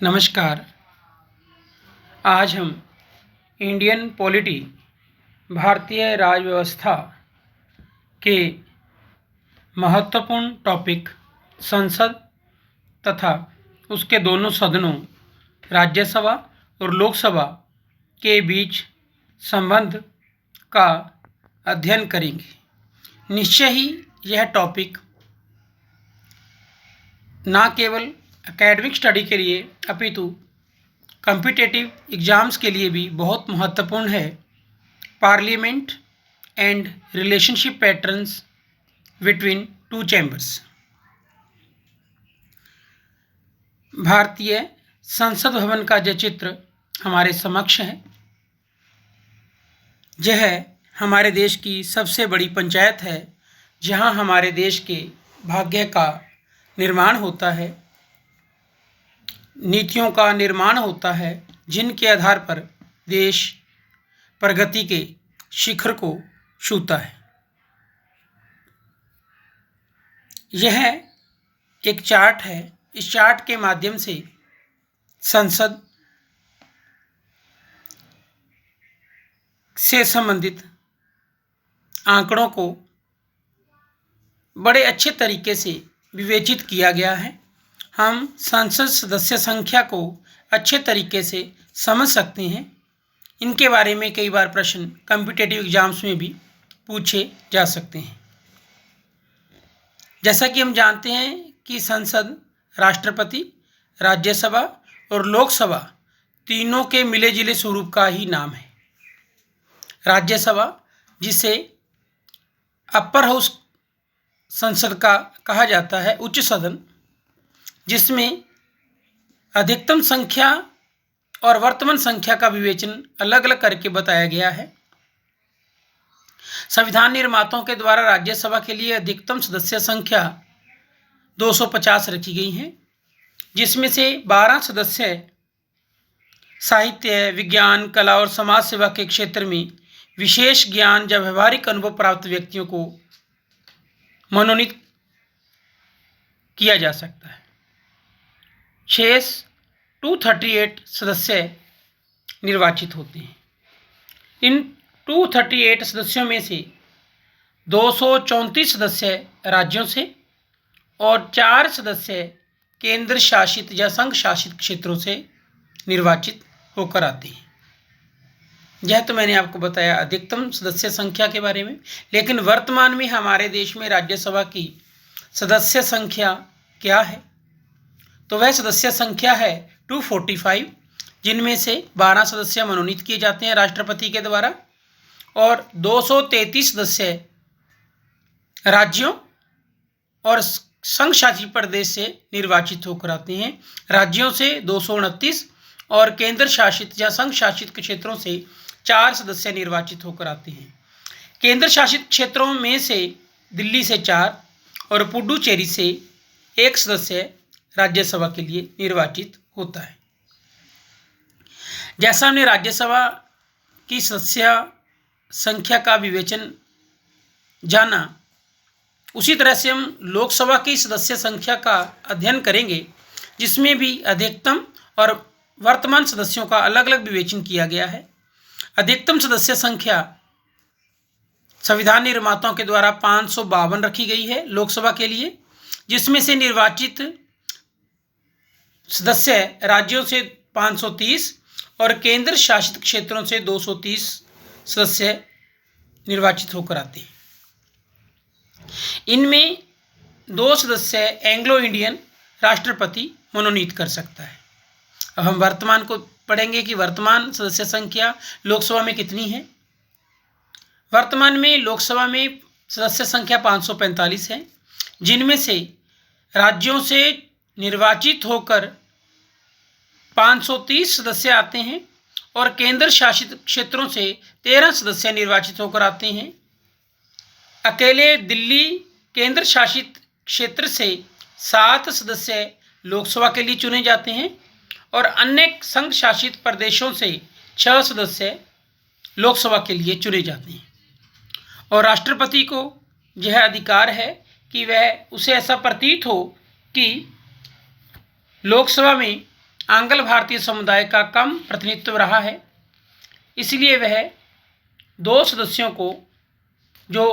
नमस्कार। आज हम इंडियन पॉलिटी भारतीय राज व्यवस्था के महत्वपूर्ण टॉपिक संसद तथा उसके दोनों सदनों राज्यसभा और लोकसभा के बीच संबंध का अध्ययन करेंगे। निश्चय ही यह टॉपिक न केवल एकेडमिक स्टडी के लिए अपितु कॉम्पिटिटिव एग्ज़ाम्स के लिए भी बहुत महत्वपूर्ण है। Parliament and relationship patterns between two chambers. भारतीय संसद भवन का जो चित्र हमारे समक्ष है, यह हमारे देश की सबसे बड़ी पंचायत है, जहां हमारे देश के भाग्य का निर्माण होता है, नीतियों का निर्माण होता है, जिनके आधार पर देश प्रगति के शिखर को छूता है। यह एक चार्ट है। इस चार्ट के माध्यम से संसद से संबंधित आंकड़ों को बड़े अच्छे तरीके से विवेचित किया गया है। हम संसद सदस्य संख्या को अच्छे तरीके से समझ सकते हैं। इनके बारे में कई बार प्रश्न कॉम्पिटिटिव एग्जाम्स में भी पूछे जा सकते हैं। जैसा कि हम जानते हैं कि संसद राष्ट्रपति, राज्यसभा और लोकसभा तीनों के मिले जुले स्वरूप का ही नाम है। राज्यसभा, जिसे अपर हाउस संसद का कहा जाता है, उच्च सदन, जिसमें अधिकतम संख्या और वर्तमान संख्या का विवेचन अलग अलग करके बताया गया है। संविधान निर्माताओं के द्वारा राज्यसभा के लिए अधिकतम सदस्य संख्या 250 रखी गई है, जिसमें से 12 सदस्य साहित्य, विज्ञान, कला और समाज सेवा के क्षेत्र में विशेष ज्ञान या व्यवहारिक अनुभव प्राप्त व्यक्तियों को मनोनीत किया जा सकता है। 238 सदस्य निर्वाचित होते हैं। इन 238 सदस्यों में से 234 सदस्य राज्यों से और 4 सदस्य केंद्र शासित या संघ शासित क्षेत्रों से निर्वाचित होकर आते हैं। यह तो मैंने आपको बताया अधिकतम सदस्य संख्या के बारे में। लेकिन वर्तमान में हमारे देश में राज्यसभा की सदस्य संख्या क्या है? तो वह सदस्य संख्या है 245, जिनमें से 12 सदस्य मनोनीत किए जाते हैं राष्ट्रपति के द्वारा और 233 सदस्य राज्यों और संघ शासित प्रदेश से निर्वाचित होकर आते हैं। राज्यों से 229 और केंद्र शासित या संघ शासित क्षेत्रों से 4 सदस्य निर्वाचित होकर आते हैं। केंद्र शासित क्षेत्रों में से दिल्ली से 4 और पुडुचेरी से 1 सदस्य राज्यसभा के लिए निर्वाचित होता है। जैसा हमने राज्यसभा की सदस्य संख्या का विवेचन जाना, उसी तरह से हम लोकसभा की सदस्य संख्या का अध्ययन करेंगे, जिसमें भी अधिकतम और वर्तमान सदस्यों का अलग अलग विवेचन किया गया है। अधिकतम सदस्य संख्या संविधान निर्माताओं के द्वारा 552 रखी गई है लोकसभा के लिए, जिसमें से निर्वाचित सदस्य राज्यों से 530 और केंद्र शासित क्षेत्रों से 230 सदस्य निर्वाचित होकर आते हैं। इनमें 2 सदस्य एंग्लो इंडियन राष्ट्रपति मनोनीत कर सकता है। अब हम वर्तमान को पढ़ेंगे कि वर्तमान सदस्य संख्या लोकसभा में कितनी है। वर्तमान में लोकसभा में सदस्य संख्या 545 है, जिनमें से राज्यों से निर्वाचित होकर 530 सदस्य आते हैं और केंद्र शासित क्षेत्रों से 13 सदस्य निर्वाचित होकर आते हैं। अकेले दिल्ली केंद्र शासित क्षेत्र से 7 सदस्य लोकसभा के लिए चुने जाते हैं और अन्य संघ शासित प्रदेशों से 6 सदस्य लोकसभा के लिए चुने जाते हैं। और राष्ट्रपति को यह अधिकार है कि वह उसे ऐसा प्रतीत हो कि लोकसभा में आंग्ल भारतीय समुदाय का कम प्रतिनिधित्व रहा है, इसलिए वह 2 सदस्यों को जो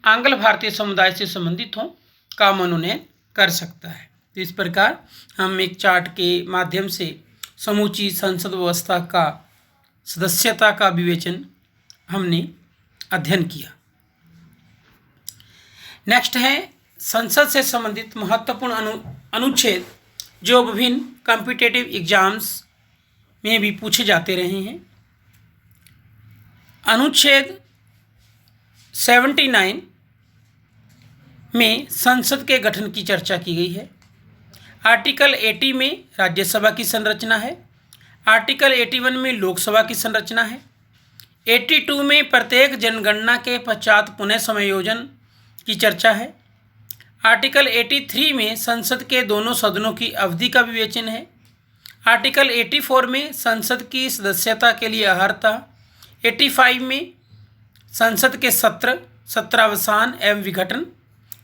आंग्ल भारतीय समुदाय से संबंधित हों का मनोनयन कर सकता है। तो इस प्रकार हम एक चार्ट के माध्यम से समूची संसद व्यवस्था का सदस्यता का विवेचन हमने अध्ययन किया। नेक्स्ट है संसद से संबंधित महत्वपूर्ण अनुच्छेद जो विभिन्न कॉम्पिटिटिव एग्जाम्स में भी पूछे जाते रहे हैं। अनुच्छेद 79 में संसद के गठन की चर्चा की गई है। आर्टिकल 80 में राज्यसभा की संरचना है। आर्टिकल 81 में लोकसभा की संरचना है। 82 में प्रत्येक जनगणना के पश्चात पुनः समायोजन की चर्चा है। आर्टिकल 83 में संसद के दोनों सदनों की अवधि का विवेचन है। आर्टिकल 84 में संसद की सदस्यता के लिए अर्हता। 85 में संसद के सत्रावसान एवं विघटन।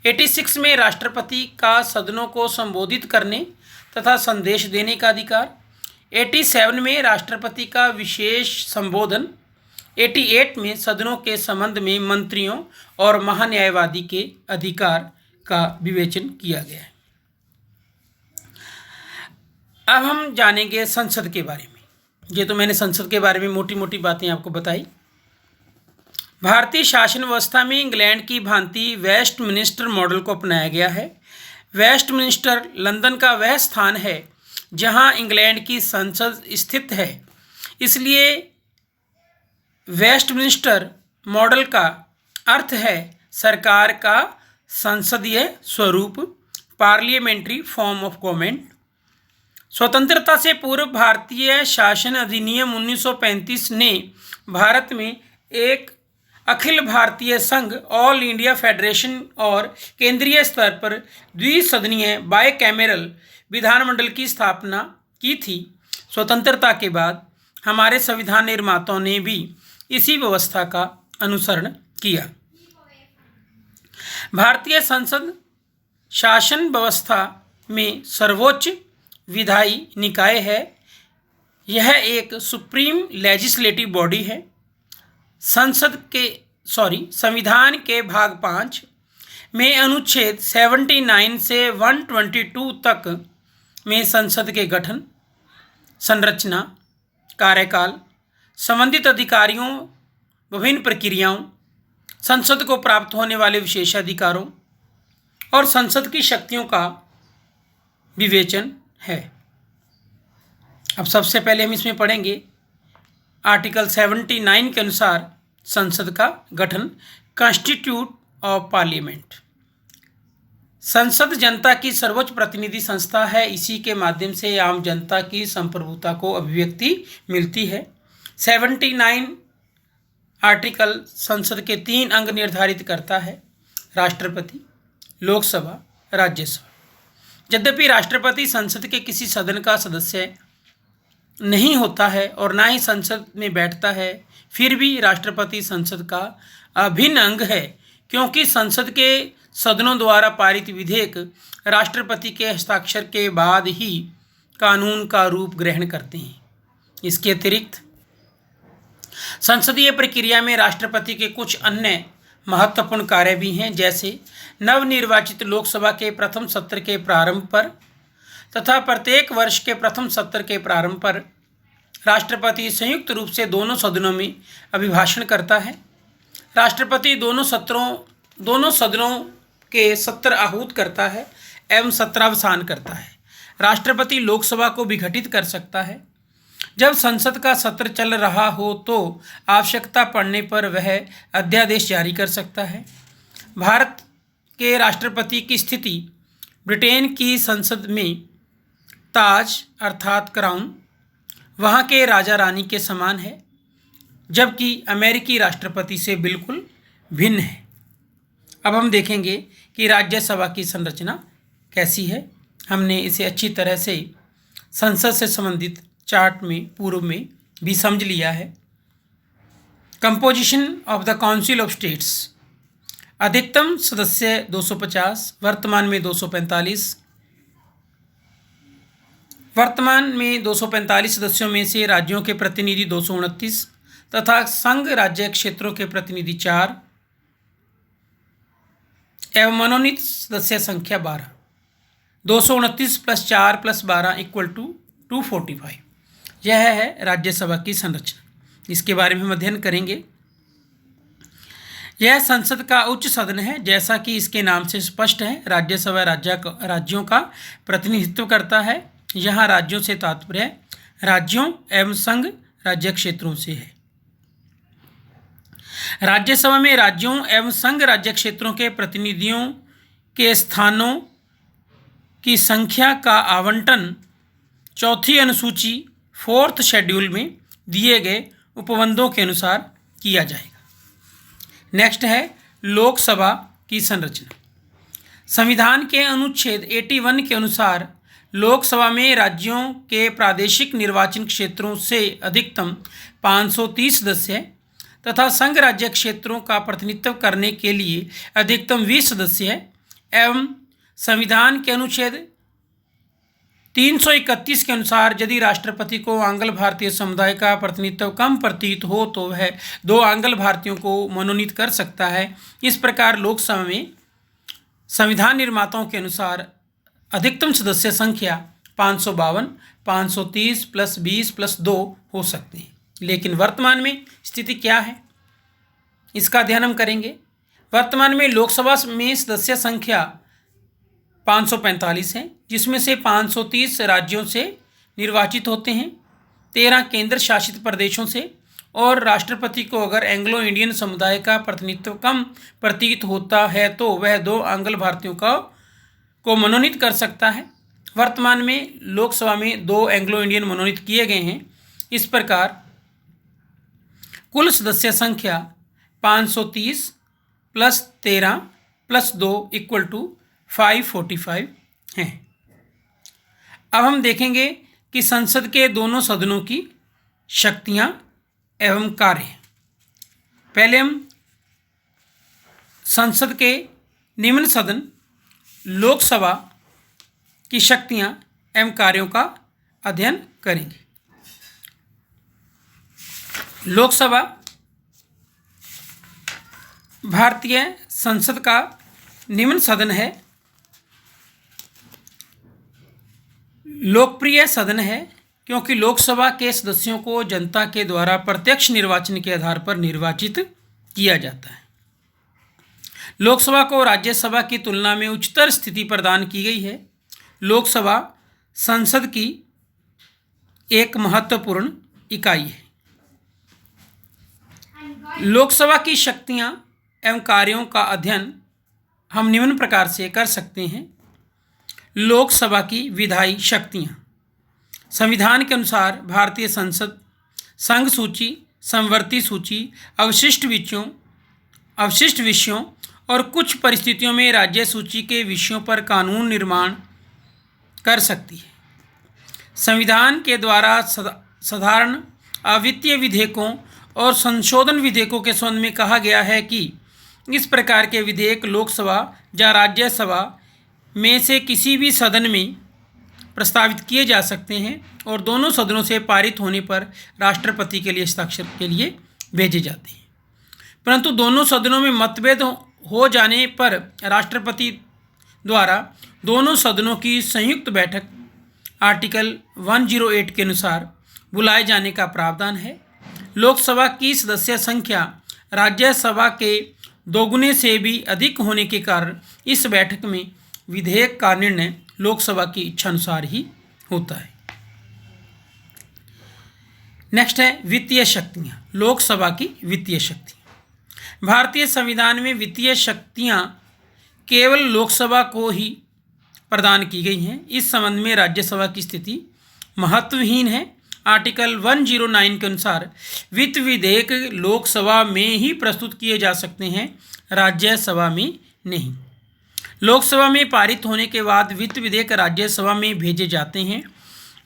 86 में राष्ट्रपति का सदनों को संबोधित करने तथा संदेश देने का अधिकार। 87 में राष्ट्रपति का विशेष संबोधन। 88 में सदनों के संबंध में मंत्रियों और महान्यायवादी के अधिकार का विवेचन किया गया है। अब हम जानेंगे संसद के बारे में। ये तो मैंने संसद के बारे में मोटी मोटी बातें आपको बताई। भारतीय शासन व्यवस्था में इंग्लैंड की भांति वेस्टमिनिस्टर मॉडल को अपनाया गया है। वेस्टमिनिस्टर लंदन का वह स्थान है जहां इंग्लैंड की संसद स्थित है, इसलिए वेस्टमिनिस्टर मॉडल का अर्थ है सरकार का संसदीय स्वरूप, पार्लियामेंट्री फॉर्म ऑफ गवर्नमेंट। स्वतंत्रता से पूर्व भारतीय शासन अधिनियम 1935 ने भारत में एक अखिल भारतीय संघ ऑल इंडिया फेडरेशन और केंद्रीय स्तर पर द्विसदनीय बाइकैमरल विधानमंडल की स्थापना की थी। स्वतंत्रता के बाद हमारे संविधान निर्माताओं ने भी इसी व्यवस्था का अनुसरण किया। भारतीय संसद शासन व्यवस्था में सर्वोच्च विधायी निकाय है। यह एक सुप्रीम लेजिस्लेटिव बॉडी है। संविधान के भाग 5 में अनुच्छेद 79 से 122 तक में संसद के गठन, संरचना, कार्यकाल, संबंधित अधिकारियों, विभिन्न प्रक्रियाओं, संसद को प्राप्त होने वाले विशेषाधिकारों और संसद की शक्तियों का विवेचन है। अब सबसे पहले हम इसमें पढ़ेंगे आर्टिकल 79 के अनुसार संसद का गठन, कॉन्स्टिट्यूट ऑफ पार्लियामेंट। संसद जनता की सर्वोच्च प्रतिनिधि संस्था है। इसी के माध्यम से आम जनता की संप्रभुता को अभिव्यक्ति मिलती है। 79 आर्टिकल संसद के 3 अंग निर्धारित करता है: राष्ट्रपति, लोकसभा, राज्यसभा। यद्यपि राष्ट्रपति संसद के किसी सदन का सदस्य नहीं होता है और ना ही संसद में बैठता है, फिर भी राष्ट्रपति संसद का अभिन्न अंग है, क्योंकि संसद के सदनों द्वारा पारित विधेयक राष्ट्रपति के हस्ताक्षर के बाद ही कानून का रूप ग्रहण करते हैं। इसके अतिरिक्त संसदीय प्रक्रिया में राष्ट्रपति के कुछ अन्य महत्वपूर्ण कार्य भी हैं, जैसे नवनिर्वाचित लोकसभा के प्रथम सत्र के प्रारंभ पर तथा प्रत्येक वर्ष के प्रथम सत्र के प्रारंभ पर राष्ट्रपति संयुक्त रूप से दोनों सदनों में अभिभाषण करता है। राष्ट्रपति दोनों सदनों के सत्र आहूत करता है एवं सत्रावसान करता है। राष्ट्रपति लोकसभा को विघटित कर सकता है। जब संसद का सत्र चल रहा हो तो आवश्यकता पड़ने पर वह अध्यादेश जारी कर सकता है। भारत के राष्ट्रपति की स्थिति ब्रिटेन की संसद में ताज अर्थात क्राउन वहाँ के राजा रानी के समान है, जबकि अमेरिकी राष्ट्रपति से बिल्कुल भिन्न है। अब हम देखेंगे कि राज्यसभा की संरचना कैसी है। हमने इसे अच्छी तरह से संसद से संबंधित चार्ट में पूर्व में भी समझ लिया है। Composition of the council of states: अधिकतम सदस्य 250, वर्तमान में 245। वर्तमान में 245 सदस्यों में से राज्यों के प्रतिनिधि 229 तथा संघ राज्य क्षेत्रों के प्रतिनिधि 4 एवं मनोनीत सदस्य संख्या 12। 229 + 4 + 12 = 245। यह है राज्यसभा की संरचना, इसके बारे में हम अध्ययन करेंगे। यह संसद का उच्च सदन है। जैसा कि इसके नाम से स्पष्ट है, राज्यसभा राज्यों का प्रतिनिधित्व करता है। यहाँ राज्यों से तात्पर्य राज्यों एवं संघ राज्य क्षेत्रों से है। राज्यसभा में राज्यों एवं संघ राज्य क्षेत्रों के प्रतिनिधियों के स्थानों की संख्या का आवंटन चौथी अनुसूची 4th शेड्यूल में दिए गए उपबंधों के अनुसार किया जाएगा। नेक्स्ट है लोकसभा की संरचना। संविधान के अनुच्छेद 81 के अनुसार लोकसभा में राज्यों के प्रादेशिक निर्वाचन क्षेत्रों से अधिकतम 530 सदस्य तथा संघ राज्य क्षेत्रों का प्रतिनिधित्व करने के लिए अधिकतम 20 सदस्य एवं संविधान के अनुच्छेद 331 के अनुसार यदि राष्ट्रपति को आंग्ल भारतीय समुदाय का प्रतिनिधित्व कम प्रतीत हो तो वह 2 आंग्ल भारतीयों को मनोनीत कर सकता है। इस प्रकार लोकसभा में संविधान निर्माताओं के अनुसार अधिकतम सदस्य संख्या 552, 530 + 20 + 2 हो सकते हैं। लेकिन वर्तमान में स्थिति क्या है, इसका अध्ययन हम करेंगे। वर्तमान में लोकसभा में सदस्य संख्या 545 है, जिसमें से 530 राज्यों से निर्वाचित होते हैं, 13 केंद्र शासित प्रदेशों से, और राष्ट्रपति को अगर एंग्लो इंडियन समुदाय का प्रतिनिधित्व कम प्रतीत होता है तो वह 2 आंग्ल भारतीयों को मनोनीत कर सकता है। वर्तमान में लोकसभा में 2 एंग्लो इंडियन मनोनीत किए गए हैं। इस प्रकार कुल सदस्य संख्या 530 + 13 + 2 = 545 हैं। अब हम देखेंगे कि संसद के दोनों सदनों की शक्तियां एवं कार्य। पहले हम संसद के निम्न सदन लोकसभा की शक्तियां एवं कार्यों का अध्ययन करेंगे। लोकसभा भारतीय संसद का निम्न सदन है। लोकप्रिय सदन है क्योंकि लोकसभा के सदस्यों को जनता के द्वारा प्रत्यक्ष निर्वाचन के आधार पर निर्वाचित किया जाता है। लोकसभा को राज्यसभा की तुलना में उच्चतर स्थिति प्रदान की गई है। लोकसभा संसद की एक महत्वपूर्ण इकाई है। लोकसभा की शक्तियां एवं कार्यों का अध्ययन हम निम्न प्रकार से कर सकते हैं। लोकसभा की विधायी शक्तियां। संविधान के अनुसार भारतीय संसद संघ सूची, समवर्ती सूची, अवशिष्ट विषयों और कुछ परिस्थितियों में राज्य सूची के विषयों पर कानून निर्माण कर सकती है। संविधान के द्वारा साधारण अवित्तीय विधेयकों और संशोधन विधेयकों के संबंध में कहा गया है कि इस प्रकार के विधेयक लोकसभा या राज्यसभा में से किसी भी सदन में प्रस्तावित किए जा सकते हैं और दोनों सदनों से पारित होने पर राष्ट्रपति के लिए हस्ताक्षर के लिए भेजे जाते हैं। परंतु दोनों सदनों में मतभेद हो जाने पर राष्ट्रपति द्वारा दोनों सदनों की संयुक्त बैठक आर्टिकल 108 के अनुसार बुलाए जाने का प्रावधान है। लोकसभा की सदस्य संख्या राज्यसभा के दोगुने से भी अधिक होने के कारण इस बैठक में विधेयक का निर्णय लोकसभा की इच्छा अनुसार ही होता है। नेक्स्ट है वित्तीय शक्तियां। लोकसभा की वित्तीय शक्तियां। भारतीय संविधान में वित्तीय शक्तियां केवल लोकसभा को ही प्रदान की गई हैं। इस संबंध में राज्यसभा की स्थिति महत्वहीन है। आर्टिकल 109 के अनुसार वित्त विधेयक लोकसभा में ही प्रस्तुत किए जा सकते हैं, राज्यसभा में नहीं। लोकसभा में पारित होने के बाद वित्त विधेयक राज्यसभा में भेजे जाते हैं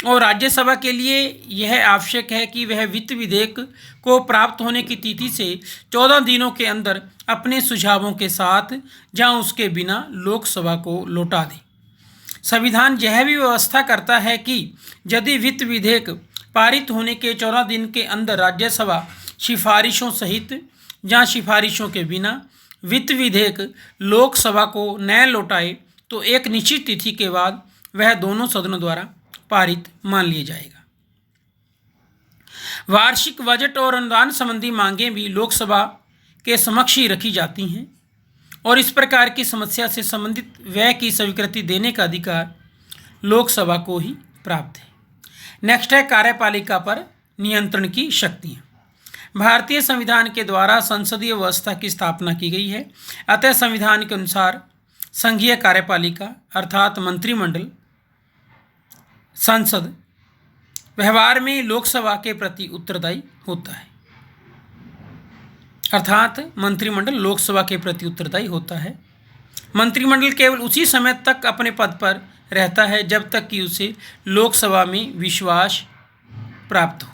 और राज्यसभा के लिए यह आवश्यक है कि वह वित्त विधेयक को प्राप्त होने की तिथि से 14 दिनों के अंदर अपने सुझावों के साथ या उसके बिना लोकसभा को लौटा दें। संविधान यह भी व्यवस्था करता है कि यदि वित्त विधेयक पारित होने के 14 दिन के अंदर राज्यसभा सिफारिशों सहित या सिफारिशों के बिना वित्त विधेयक लोकसभा को न लौटाए तो एक निश्चित तिथि के बाद वह दोनों सदनों द्वारा पारित मान लिया जाएगा। वार्षिक बजट और अनुदान संबंधी मांगें भी लोकसभा के समक्ष ही रखी जाती हैं और इस प्रकार की समस्या से संबंधित व्यय की स्वीकृति देने का अधिकार लोकसभा को ही प्राप्त है। नेक्स्ट है कार्यपालिका पर नियंत्रण की शक्तियाँ। भारतीय संविधान के द्वारा संसदीय व्यवस्था की स्थापना की गई है, अतः संविधान के अनुसार संघीय कार्यपालिका अर्थात मंत्रिमंडल संसद व्यवहार में लोकसभा के प्रति उत्तरदायी होता है, अर्थात मंत्रिमंडल लोकसभा के प्रति उत्तरदायी होता है। मंत्रिमंडल केवल उसी समय तक अपने पद पर रहता है जब तक कि उसे लोकसभा में विश्वास प्राप्त हो।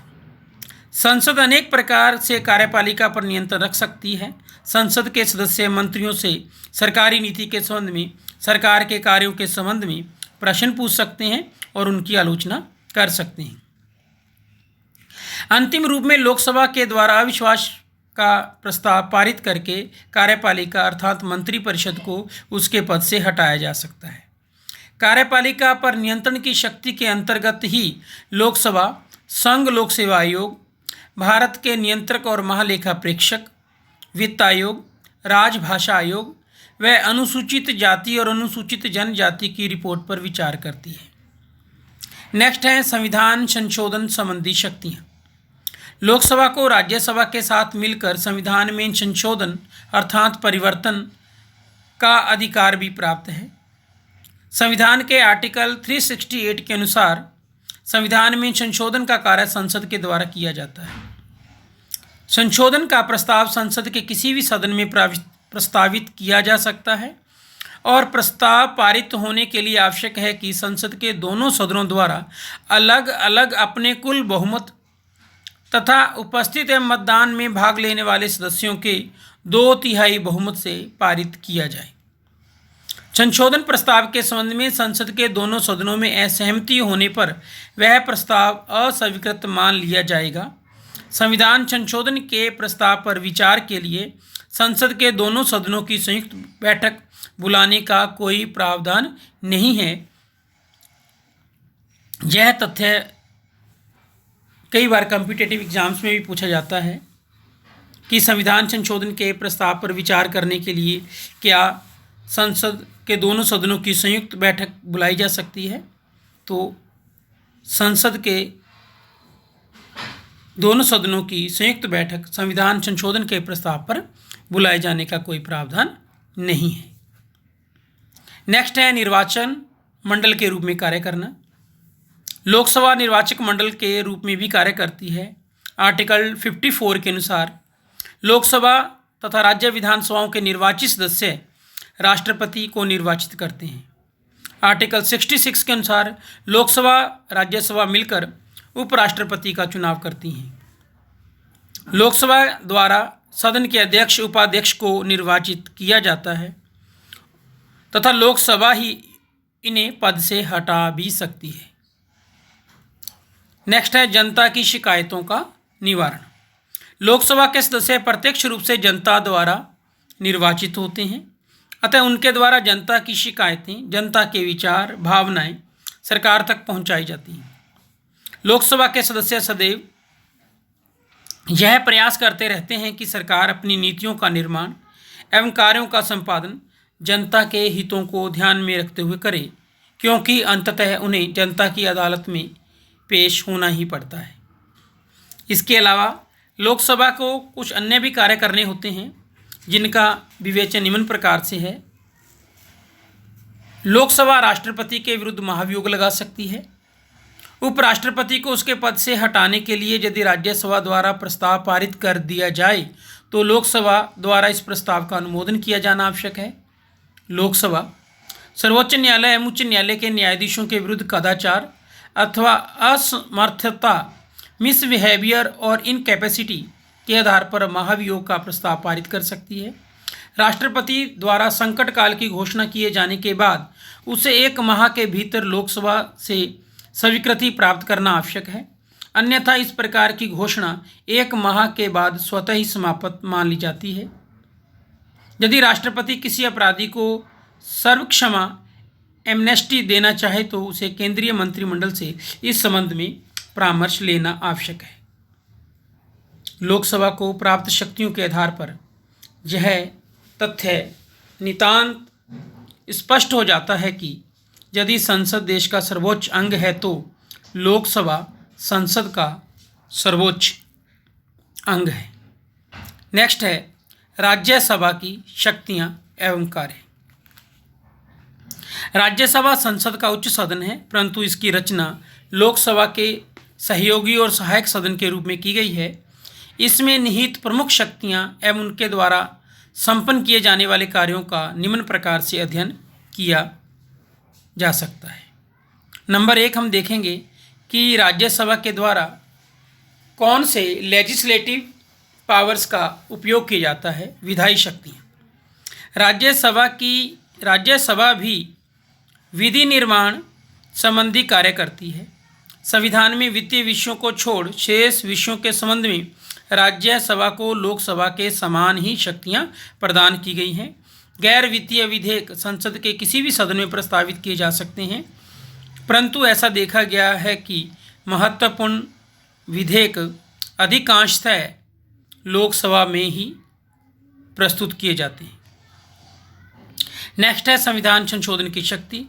संसद अनेक प्रकार से कार्यपालिका पर नियंत्रण रख सकती है। संसद के सदस्य मंत्रियों से सरकारी नीति के संबंध में, सरकार के कार्यों के संबंध में प्रश्न पूछ सकते हैं और उनकी आलोचना कर सकते हैं। अंतिम रूप में लोकसभा के द्वारा अविश्वास का प्रस्ताव पारित करके कार्यपालिका अर्थात मंत्रिपरिषद को उसके पद से हटाया जा सकता है। कार्यपालिका पर नियंत्रण की शक्ति के अंतर्गत ही लोकसभा, संघ लोक सेवा आयोग, भारत के नियंत्रक और महालेखा प्रेक्षक, वित्त आयोग, राजभाषा आयोग व अनुसूचित जाति और अनुसूचित जनजाति की रिपोर्ट पर विचार करती है। नेक्स्ट है संविधान संशोधन संबंधी शक्तियाँ। लोकसभा को राज्यसभा के साथ मिलकर संविधान में संशोधन अर्थात परिवर्तन का अधिकार भी प्राप्त है। संविधान के आर्टिकल 368 के अनुसार संविधान में संशोधन का कार्य संसद के द्वारा किया जाता है। संशोधन का प्रस्ताव संसद के किसी भी सदन में प्रस्तावित किया जा सकता है और प्रस्ताव पारित होने के लिए आवश्यक है कि संसद के दोनों सदनों द्वारा अलग अलग अपने कुल बहुमत तथा उपस्थित एवं मतदान में भाग लेने वाले सदस्यों के 2/3 बहुमत से पारित किया जाए। संशोधन प्रस्ताव के संबंध में संसद के दोनों सदनों में असहमति होने पर वह प्रस्ताव अस्वीकृत मान लिया जाएगा। संविधान संशोधन के प्रस्ताव पर विचार के लिए संसद के दोनों सदनों की संयुक्त बैठक बुलाने का कोई प्रावधान नहीं है। यह तथ्य कई बार कॉम्पिटिटिव एग्जाम्स में भी पूछा जाता है कि संविधान संशोधन के प्रस्ताव पर विचार करने के लिए क्या संसद के दोनों सदनों की संयुक्त बैठक बुलाई जा सकती है। तो संसद के दोनों सदनों की संयुक्त बैठक संविधान संशोधन के प्रस्ताव पर बुलाए जाने का कोई प्रावधान नहीं है। नेक्स्ट है निर्वाचन मंडल के रूप में कार्य करना। लोकसभा निर्वाचक मंडल के रूप में भी कार्य करती है। आर्टिकल 54 के अनुसार लोकसभा तथा राज्य विधानसभाओं के निर्वाचित सदस्य राष्ट्रपति को निर्वाचित करते हैं। आर्टिकल 66 के अनुसार लोकसभा राज्यसभा मिलकर उपराष्ट्रपति का चुनाव करती हैं। लोकसभा द्वारा सदन के अध्यक्ष उपाध्यक्ष को निर्वाचित किया जाता है तथा लोकसभा ही इन्हें पद से हटा भी सकती है। नेक्स्ट है जनता की शिकायतों का निवारण। लोकसभा के सदस्य प्रत्यक्ष रूप से जनता द्वारा निर्वाचित होते हैं, अतः उनके द्वारा जनता की शिकायतें, जनता के विचार, भावनाएं सरकार तक पहुंचाई जाती हैं। लोकसभा के सदस्य सदैव यह प्रयास करते रहते हैं कि सरकार अपनी नीतियों का निर्माण एवं कार्यों का संपादन जनता के हितों को ध्यान में रखते हुए करे, क्योंकि अंततः उन्हें जनता की अदालत में पेश होना ही पड़ता है। इसके अलावा लोकसभा को कुछ अन्य भी कार्य करने होते हैं जिनका विवेचन निम्न प्रकार से है। लोकसभा राष्ट्रपति के विरुद्ध महाभियोग लगा सकती है। उपराष्ट्रपति को उसके पद से हटाने के लिए यदि राज्यसभा द्वारा प्रस्ताव पारित कर दिया जाए तो लोकसभा द्वारा इस प्रस्ताव का अनुमोदन किया जाना आवश्यक है। लोकसभा सर्वोच्च न्यायालय एवं उच्च न्यायालय के न्यायाधीशों के विरुद्ध कदाचार अथवा असमर्थता, मिसबिहेवियर और इनकैपेसिटी के आधार पर महाभियोग का प्रस्ताव पारित कर सकती है। राष्ट्रपति द्वारा संकट काल की घोषणा किए जाने के बाद उसे 1 माह के भीतर लोकसभा से स्वीकृति प्राप्त करना आवश्यक है, अन्यथा इस प्रकार की घोषणा 1 माह के बाद स्वतः ही समाप्त मान ली जाती है। यदि राष्ट्रपति किसी अपराधी को सर्वक्षमा एमनेस्टी देना चाहे तो उसे केंद्रीय मंत्रिमंडल से इस संबंध में परामर्श लेना आवश्यक है। लोकसभा को प्राप्त शक्तियों के आधार पर यह तथ्य नितांत स्पष्ट हो जाता है कि यदि संसद देश का सर्वोच्च अंग है तो लोकसभा संसद का सर्वोच्च अंग है। नेक्स्ट है राज्यसभा की शक्तियां एवं कार्य। राज्यसभा संसद का उच्च सदन है, परंतु इसकी रचना लोकसभा के सहयोगी और सहायक सदन के रूप में की गई है। इसमें निहित प्रमुख शक्तियां एवं उनके द्वारा संपन्न किए जाने वाले कार्यों का निम्न प्रकार से अध्ययन किया जा सकता है। नंबर 1 हम देखेंगे कि राज्यसभा के द्वारा कौन से लेजिस्लेटिव पावर्स का उपयोग किया जाता है। विधायी शक्तियाँ। राज्यसभा भी विधि निर्माण संबंधी कार्य करती है। संविधान में वित्तीय विषयों को छोड़ शेष विषयों के संबंध में राज्यसभा को लोकसभा के समान ही शक्तियां प्रदान की गई हैं। गैर वित्तीय विधेयक संसद के किसी भी सदन में प्रस्तावित किए जा सकते हैं, परंतु ऐसा देखा गया है कि महत्वपूर्ण विधेयक अधिकांशतः लोकसभा में ही प्रस्तुत किए जाते हैं। नेक्स्ट है संविधान संशोधन की शक्ति।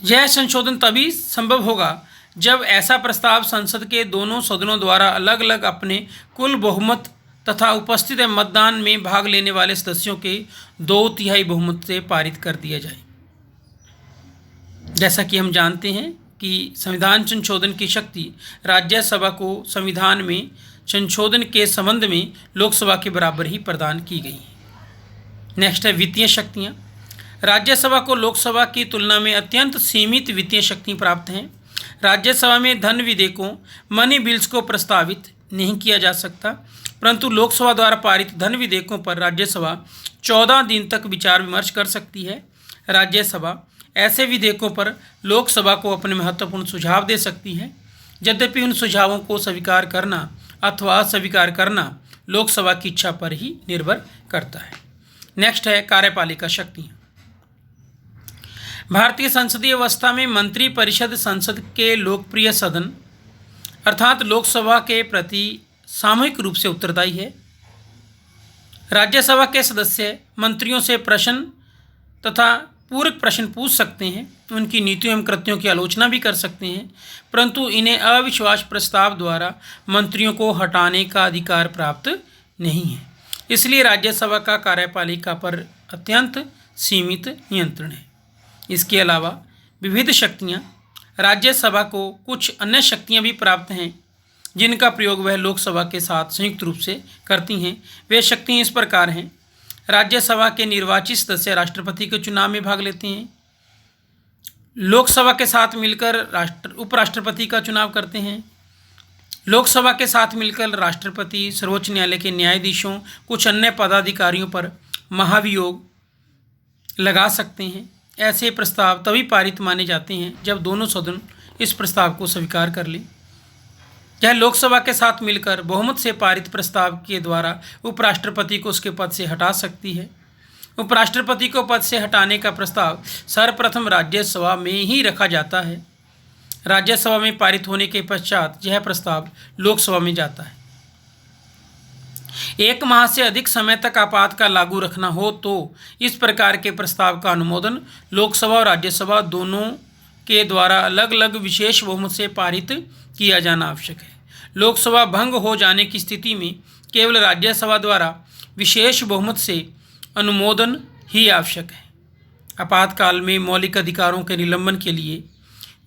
यह संशोधन तभी संभव होगा जब ऐसा प्रस्ताव संसद के दोनों सदनों द्वारा अलग अलग अपने कुल बहुमत तथा उपस्थित मतदान में भाग लेने वाले सदस्यों के 2/3 बहुमत से पारित कर दिया जाए। जैसा कि हम जानते हैं कि संविधान संशोधन की शक्ति राज्यसभा को संविधान में संशोधन के संबंध में लोकसभा के बराबर ही प्रदान की गई है। नेक्स्ट है वित्तीय शक्तियाँ। राज्यसभा को लोकसभा की तुलना में अत्यंत सीमित वित्तीय शक्ति प्राप्त हैं। राज्यसभा में धन विधेयकों मनी बिल्स को प्रस्तावित नहीं किया जा सकता, परंतु लोकसभा द्वारा पारित धन विधेयकों पर राज्यसभा 14 दिन तक विचार विमर्श कर सकती है। राज्यसभा ऐसे विधेयकों पर लोकसभा को अपने महत्वपूर्ण सुझाव दे सकती है, यद्यपि उन सुझावों को स्वीकार करना अथवा अस्वीकार करना लोकसभा की इच्छा पर ही निर्भर करता है। नेक्स्ट है कार्यपालिका शक्तियाँ। भारतीय संसदीय व्यवस्था में मंत्री परिषद संसद के लोकप्रिय सदन अर्थात लोकसभा के प्रति सामूहिक रूप से उत्तरदायी है। राज्यसभा के सदस्य मंत्रियों से प्रश्न तथा पूरक प्रश्न पूछ सकते हैं, उनकी नीतियों एवं कृत्यों की आलोचना भी कर सकते हैं, परंतु इन्हें अविश्वास प्रस्ताव द्वारा मंत्रियों को हटाने का अधिकार प्राप्त नहीं है। इसलिए राज्यसभा का कार्यपालिका पर अत्यंत सीमित नियंत्रण है। इसके अलावा विविध शक्तियाँ राज्यसभा को कुछ अन्य शक्तियाँ भी प्राप्त हैं जिनका प्रयोग वह लोकसभा के साथ संयुक्त रूप से करती हैं। वे शक्तियाँ इस प्रकार हैं। राज्यसभा के निर्वाचित सदस्य राष्ट्रपति के चुनाव में भाग लेते हैं। लोकसभा के साथ मिलकर उपराष्ट्रपति का चुनाव करते हैं। लोकसभा के साथ मिलकर राष्ट्रपति, सर्वोच्च न्यायालय के न्यायाधीशों, कुछ अन्य पदाधिकारियों पर महाभियोग लगा सकते हैं। ऐसे प्रस्ताव तभी पारित माने जाते हैं जब दोनों सदन इस प्रस्ताव को स्वीकार कर लें। यह लोकसभा के साथ मिलकर बहुमत से पारित प्रस्ताव के द्वारा उपराष्ट्रपति को उसके पद से हटा सकती है। उपराष्ट्रपति को पद से हटाने का प्रस्ताव सर्वप्रथम राज्यसभा में ही रखा जाता है। राज्यसभा में पारित होने के पश्चात यह प्रस्ताव लोकसभा में जाता है। 1 माह से अधिक समय तक आपातकाल लागू रखना हो तो इस प्रकार के प्रस्ताव का अनुमोदन लोकसभा और राज्यसभा दोनों के द्वारा अलग अलग विशेष बहुमत से पारित किया जाना आवश्यक है। लोकसभा भंग हो जाने की स्थिति में केवल राज्यसभा द्वारा विशेष बहुमत से अनुमोदन ही आवश्यक है। आपातकाल में मौलिक अधिकारों के निलंबन के लिए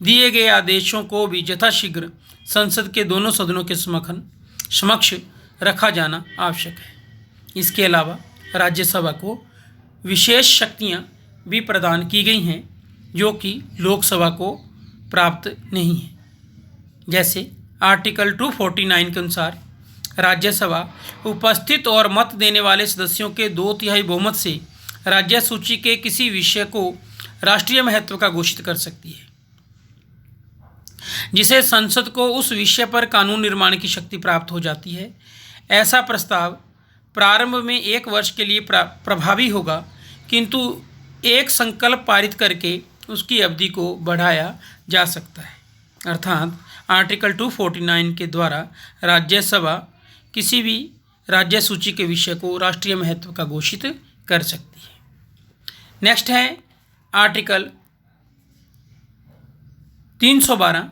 दिए गए आदेशों को भी यथाशीघ्र संसद के दोनों सदनों के समक्ष रखा जाना आवश्यक है। इसके अलावा राज्यसभा को विशेष शक्तियां भी प्रदान की गई हैं जो कि लोकसभा को प्राप्त नहीं है। जैसे आर्टिकल 249 के अनुसार राज्यसभा उपस्थित और मत देने वाले सदस्यों के 2/3 बहुमत से राज्य सूची के किसी विषय को राष्ट्रीय महत्व का घोषित कर सकती है, जिसे संसद को उस विषय पर कानून निर्माण की शक्ति प्राप्त हो जाती है। ऐसा प्रस्ताव प्रारंभ में 1 वर्ष के लिए प्रभावी होगा, किंतु एक संकल्प पारित करके उसकी अवधि को बढ़ाया जा सकता है। अर्थात आर्टिकल 249 के द्वारा राज्यसभा किसी भी राज्य सूची के विषय को राष्ट्रीय महत्व का घोषित कर सकती है। नेक्स्ट है आर्टिकल 312।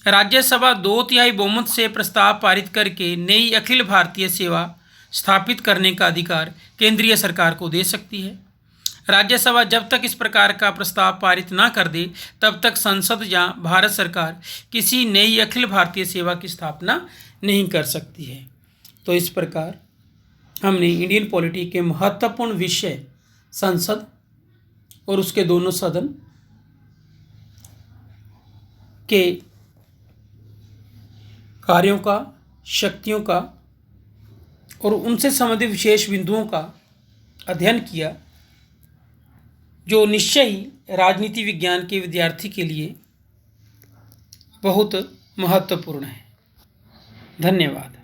राज्यसभा 2/3 बहुमत से प्रस्ताव पारित करके नई अखिल भारतीय सेवा स्थापित करने का अधिकार केंद्रीय सरकार को दे सकती है। राज्यसभा जब तक इस प्रकार का प्रस्ताव पारित ना कर दे तब तक संसद या भारत सरकार किसी नई अखिल भारतीय सेवा की स्थापना नहीं कर सकती है। तो इस प्रकार हमने इंडियन पॉलिटी के महत्वपूर्ण विषय संसद और उसके दोनों सदन के कार्यों का, शक्तियों का और उनसे संबंधित विशेष बिंदुओं का अध्ययन किया, जो निश्चय ही राजनीति विज्ञान के विद्यार्थी के लिए बहुत महत्वपूर्ण है। धन्यवाद।